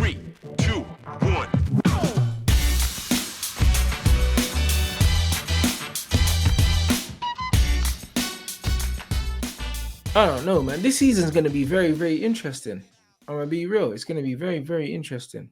3, 2, 1. I don't know, man. This season's going to be very, very interesting. I'm going to be real. It's going to be very, very interesting.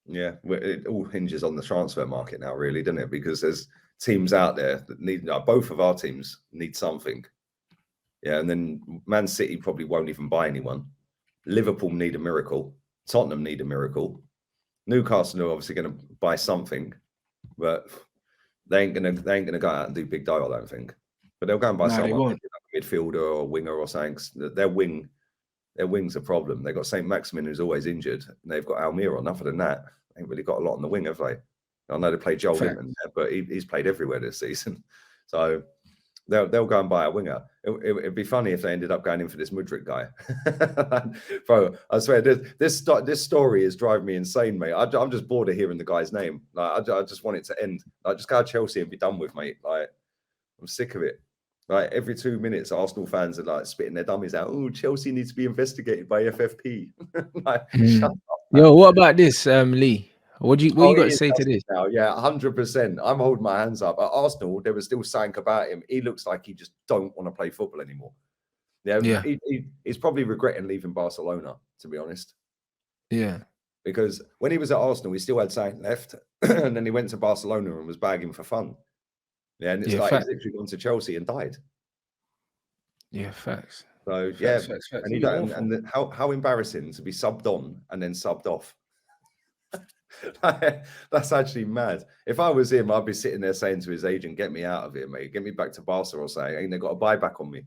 Yeah, it all hinges on the transfer market now, really, doesn't it? Because there's teams out there that need, both of our teams need something. Yeah, and then Man City probably won't even buy anyone. Liverpool need a miracle. Tottenham need a miracle. Newcastle are obviously going to buy something, but they ain't gonna go out and do big deal, I don't think. But they'll go and buy someone, like a midfielder or a winger or something. Their wing's a problem. They've got St. Maximin, who's always injured, and they've got Almiron. Other than that, they ain't really got a lot on the wing, have they? I know they played Joel Linton, but he's played everywhere this season. So they'll go and buy a winger. It'd be funny if they ended up going in for this Mudryk guy. Bro, I swear, this story is driving me insane, mate. I'm just bored of hearing the guy's name. Like, I just want it to end. Like, just go to Chelsea and be done with, mate. Like, I'm sick of it. Like, every 2 minutes, Arsenal fans are like spitting their dummies out. Oh, Chelsea needs to be investigated by FFP. Like, shut up, man. Yo, what about this, Lee? What you got to say to this? Now, yeah, 100%. I'm holding my hands up. At Arsenal, there was still something about him. He looks like he just don't want to play football anymore. Yeah. He's probably regretting leaving Barcelona, to be honest. Yeah. Because when he was at Arsenal, he still had something left. And then he went to Barcelona and was bagging for fun. Yeah, and it's like he's literally gone to Chelsea and died. Yeah, facts. So facts. And how embarrassing to be subbed on and then subbed off. That's actually mad. If I was him, I'd be sitting there saying to his agent, "Get me out of here, mate. Get me back to Barca," or say, "Ain't they got a buyback on me?"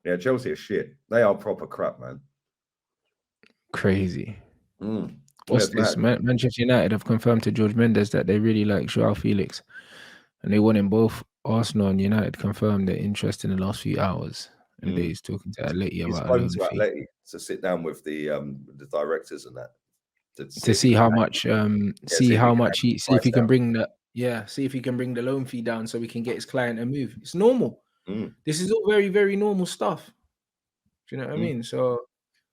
Yeah, Chelsea are shit. They are proper crap, man. Crazy. What's this? Manchester United have confirmed to George Mendes that they really like Joao Felix, and they want him both. Arsenal and United confirmed their interest in the last few hours. And he's talking to Atleti about a loan fee. Atleti to sit down with the directors and that to see how much see if he can bring the see if he can bring the loan fee down so we can get his client to move. It's normal. This is all very, very normal stuff. Do you know what I mean? So,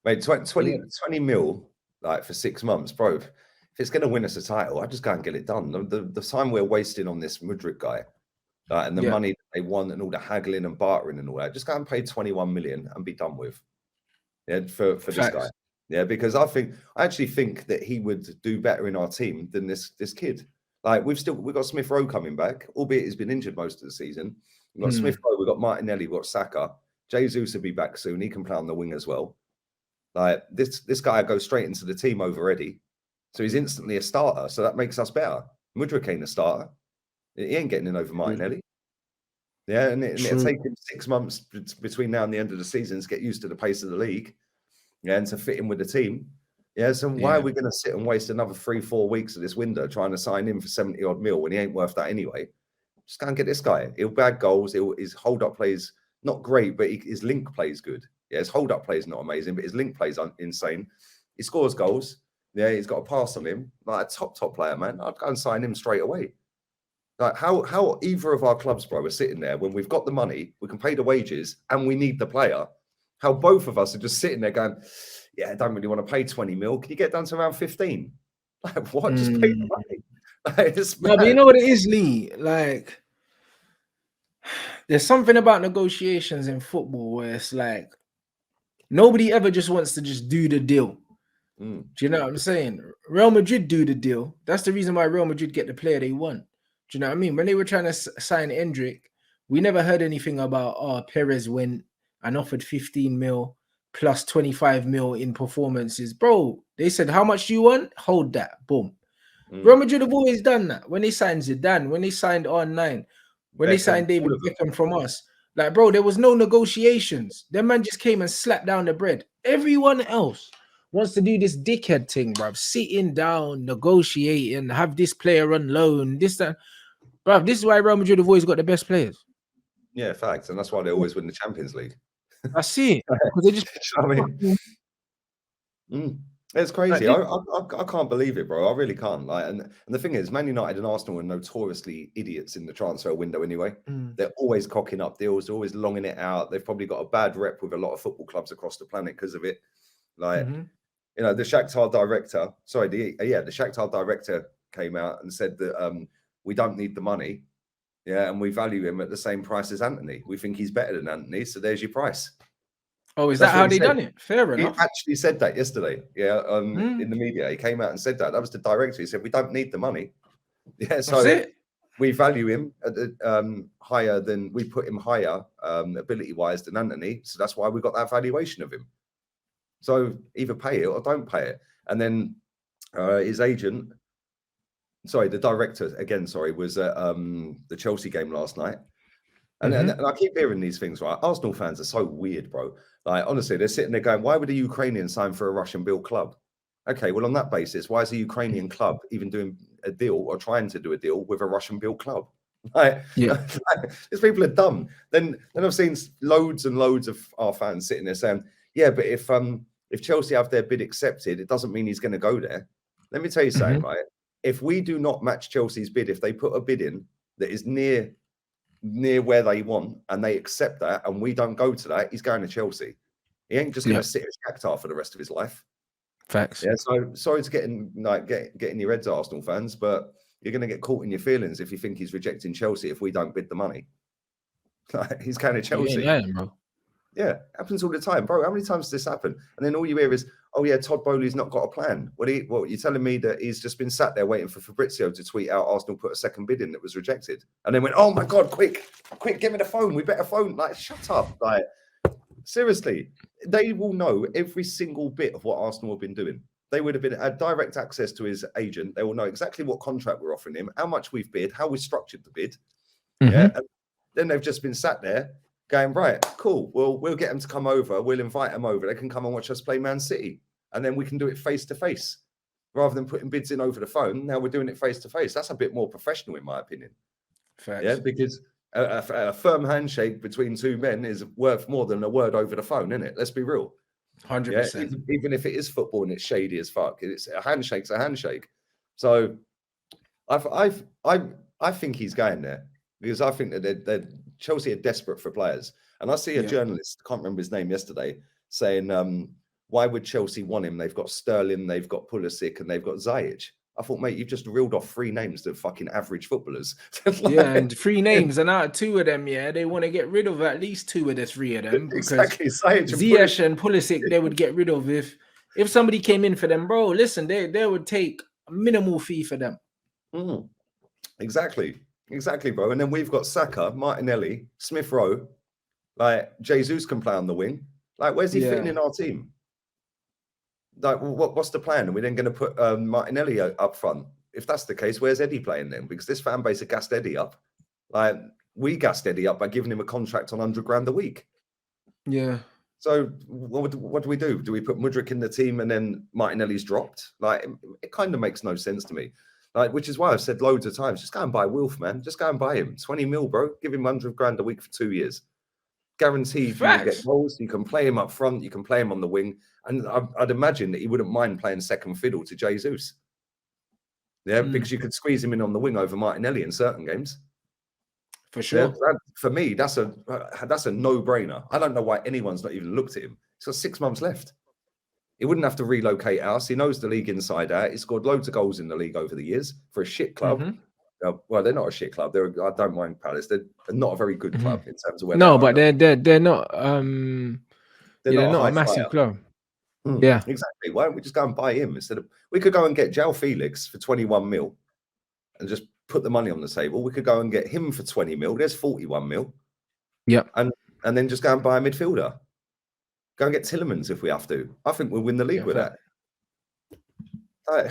mate, 20 mil like for 6 months, bro. If it's going to win us a title, I just go and get it done. The time we're wasting on this Mudryk guy, and the money that they want and all the haggling and bartering and all that, just go and pay 21 million and be done with. Yeah, for this guy. Yeah, because I actually think that he would do better in our team than this kid. Like we've got Smith Rowe coming back, albeit he's been injured most of the season. We've got Smith Rowe, we've got Martinelli, we've got Saka. Jesus will be back soon. He can play on the wing as well. Like this guy goes straight into the team over Eddie. So he's instantly a starter. So that makes us better. Mudryk ain't a starter. He ain't getting in over Martinelli. Yeah, and it'll take him 6 months between now and the end of the season to get used to the pace of the league. Yeah, and to fit in with the team. Yeah, so why are we going to sit and waste another 3-4 weeks of this window trying to sign him for 70 odd mil when he ain't worth that anyway? Just go and get this guy. He'll bag goals. His hold-up plays not great, but his link plays good. Yeah, his hold-up play is not amazing, but his link plays insane. He scores goals. Yeah, he's got a pass on him. Like a top player, man. I'd go and sign him straight away. Like how either of our clubs, bro, are sitting there when we've got the money, we can pay the wages, and we need the player. How both of us are just sitting there going, "Yeah, I don't really want to pay 20 mil. Can you get down to around 15?" Like what? Just pay the money. Like, no, but you know what it is, Lee? Like, there's something about negotiations in football where it's like nobody ever just wants to just do the deal. Do you know what I'm saying? Real Madrid do the deal. That's the reason why Real Madrid get the player they want. Do you know what I mean? When they were trying to sign Hendrick, we never heard anything about Perez went and offered 15 mil plus 25 mil in performances. Bro, they said, how much do you want? Hold that. Boom. Real Madrid have always done that. When they signed Zidane, when they signed R9, when they signed David Beckham from us. Like, bro, there was no negotiations. Them man just came and slapped down the bread. Everyone else wants to do this dickhead thing, bruv. Sitting down, negotiating, have this player on loan, this, that. Bruv, this is why Real Madrid have always got the best players. Yeah, facts. And that's why they always win the Champions League. I see it. Because they just... It's crazy. I can't believe it, bro. I really can't. Like, and the thing is, Man United and Arsenal are notoriously idiots in the transfer window anyway. They're always cocking up deals. They're always longing it out. They've probably got a bad rep with a lot of football clubs across the planet because of it. Like, You know, the Shakhtar director, the Shakhtar director came out and said that we don't need the money. Yeah, and we value him at the same price as Anthony. We think he's better than Anthony, so there's your price. Oh, is that how they done it? Fair enough. He actually said that yesterday. Yeah, in the media, he came out and said that. That was the director. He said we don't need the money. Yeah, so we value him at the, higher than we put him higher ability-wise than Anthony. So that's why we got that valuation of him. So either pay it or don't pay it. And then his agent, the director again, was at the Chelsea game last night. And, and I keep hearing these things, right? Arsenal fans are so weird, bro. Like, honestly, they're sitting there going, why would a Ukrainian sign for a Russian-built club? Okay, well, on that basis, why is a Ukrainian club even doing a deal or trying to do a deal with a Russian-built club? Like, these people are dumb. Then I've seen loads and loads of our fans sitting there saying, yeah, but if Chelsea have their bid accepted, it doesn't mean he's going to go there. Let me tell you something, right? If we do not match Chelsea's bid, if they put a bid in that is near where they want and they accept that and we don't go to that, he's going to Chelsea. He ain't just going to sit at Shakhtar for the rest of his life. Facts. Yeah, so sorry to getting your heads, Arsenal fans, but you're going to get caught in your feelings if you think he's rejecting Chelsea if we don't bid the money. He's going to Chelsea. Bro. Yeah, happens all the time, bro. How many times does this happen? And then all you hear is, oh yeah, Todd Bowley's not got a plan. What you're telling me that he's just been sat there waiting for Fabrizio to tweet out Arsenal put a second bid in that was rejected, and then went, oh my god, quick, give me the phone. We better phone. Like, shut up. Like, seriously, they will know every single bit of what Arsenal have been doing. They would have had direct access to his agent. They will know exactly what contract we're offering him, how much we've bid, how we structured the bid. Yeah, and then they've just been sat there going, right, cool. We'll get them to come over. We'll invite them over. They can come and watch us play Man City. And then we can do it face to face. Rather than putting bids in over the phone, now we're doing it face to face. That's a bit more professional, in my opinion. Facts. Yeah, because a firm handshake between two men is worth more than a word over the phone, isn't it? Let's be real. 100%. Yeah? Even if it is football and it's shady as fuck, it's a handshake's a handshake. So I think he's going there because I think that Chelsea are desperate for players. And I see a journalist, I can't remember his name yesterday, saying, why would Chelsea want him? They've got Sterling, they've got Pulisic, and they've got Ziyech. I thought, mate, you've just reeled off 3 names of fucking average footballers. And 3 names, and out of 2 of them, they want to get rid of at least 2 of the 3 of them. Because exactly, Ziyech and Pulisic, they would get rid of if somebody came in for them, bro. Listen, they would take a minimal fee for them. Exactly, bro. And then we've got Saka, Martinelli, Smith Rowe. Like, Jesus can play on the wing. Like, where's he fitting in our team? Like, what's the plan? Are we then going to put Martinelli up front? If that's the case, where's Eddie playing then? Because this fan base have gassed Eddie up. Like, we gassed Eddie up by giving him a contract on 100 grand a week. Yeah. So what do we do? Do we put Mudryk in the team and then Martinelli's dropped? Like, it kind of makes no sense to me. Like, which is why I've said loads of times, just go and buy Wilf, man. Just go and buy him. 20 mil, bro. Give him 100 grand a week for 2 years. Guaranteed you will get goals. You can play him up front. You can play him on the wing. And I'd imagine that he wouldn't mind playing second fiddle to Jesus. Yeah, because you could squeeze him in on the wing over Martinelli in certain games. For sure. Yeah, for me, that's a no-brainer. I don't know why anyone's not even looked at him. He's got 6 months left. He wouldn't have to relocate us. He knows the league inside out. He scored loads of goals in the league over the years for a shit club. Well, they're not a shit club. I don't mind Palace. They're not a very good club in terms of where. No, but they're not. They're not a massive club. Yeah, exactly. Why don't we just go and buy him instead of? We could go and get João Felix for 21 mil, and just put the money on the table. We could go and get him for 20 mil. There's 41 mil. Yeah, and then just go and buy a midfielder. Go and get Tillemans if we have to. I think we'll win the league with that. I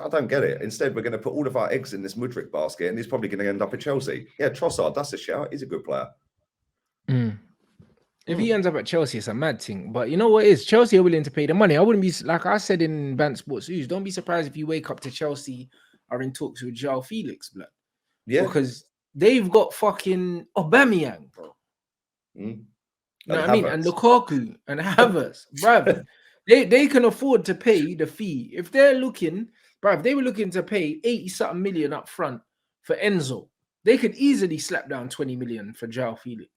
don't get it. Instead, we're going to put all of our eggs in this Mudryk basket, and he's probably going to end up at Chelsea. Yeah, Trossard, that's a shout. He's a good player. If he ends up at Chelsea, it's a mad thing. But you know what is? Chelsea are willing to pay the money. I wouldn't be, like I said in Bants Sports News, don't be surprised if you wake up to Chelsea are in talks with João Felix, blood. Yeah. Because they've got fucking Aubameyang, bro. You know what I mean? And Lukaku and Havertz, bruv. They can afford to pay the fee. If they're looking, bruv, if they were looking to pay 80-something million up front for Enzo, they could easily slap down 20 million for João Felix.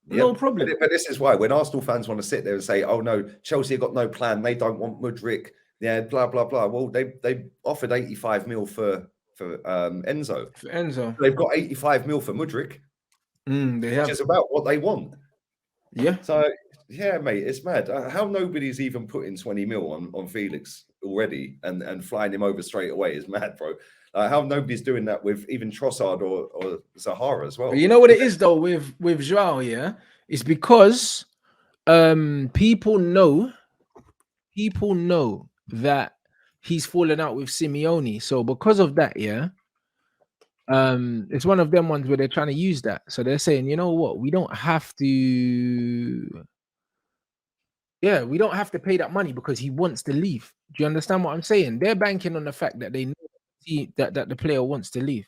No problem. But this is why when Arsenal fans want to sit there and say, oh no, Chelsea have got no plan. They don't want Mudryk. Yeah, blah blah blah. Well, they offered 85 mil for Enzo. For Enzo, They've got 85 mil for Mudryk, they which have. is about what they want. Yeah. So yeah, mate, it's mad. How nobody's even putting 20 mil on Felix already and flying him over straight away is mad, bro. How nobody's doing that with even Trossard or Zahara as well. But you know what it is though with Joao, yeah, it's because people know that he's fallen out with Simeone. So because of that, yeah, it's one of them ones where they're trying to use that. So they're saying, you know what, we don't have to. Yeah, we don't have to pay that money because he wants to leave. Do you understand what I'm saying? They're banking on the fact that they know that the player wants to leave.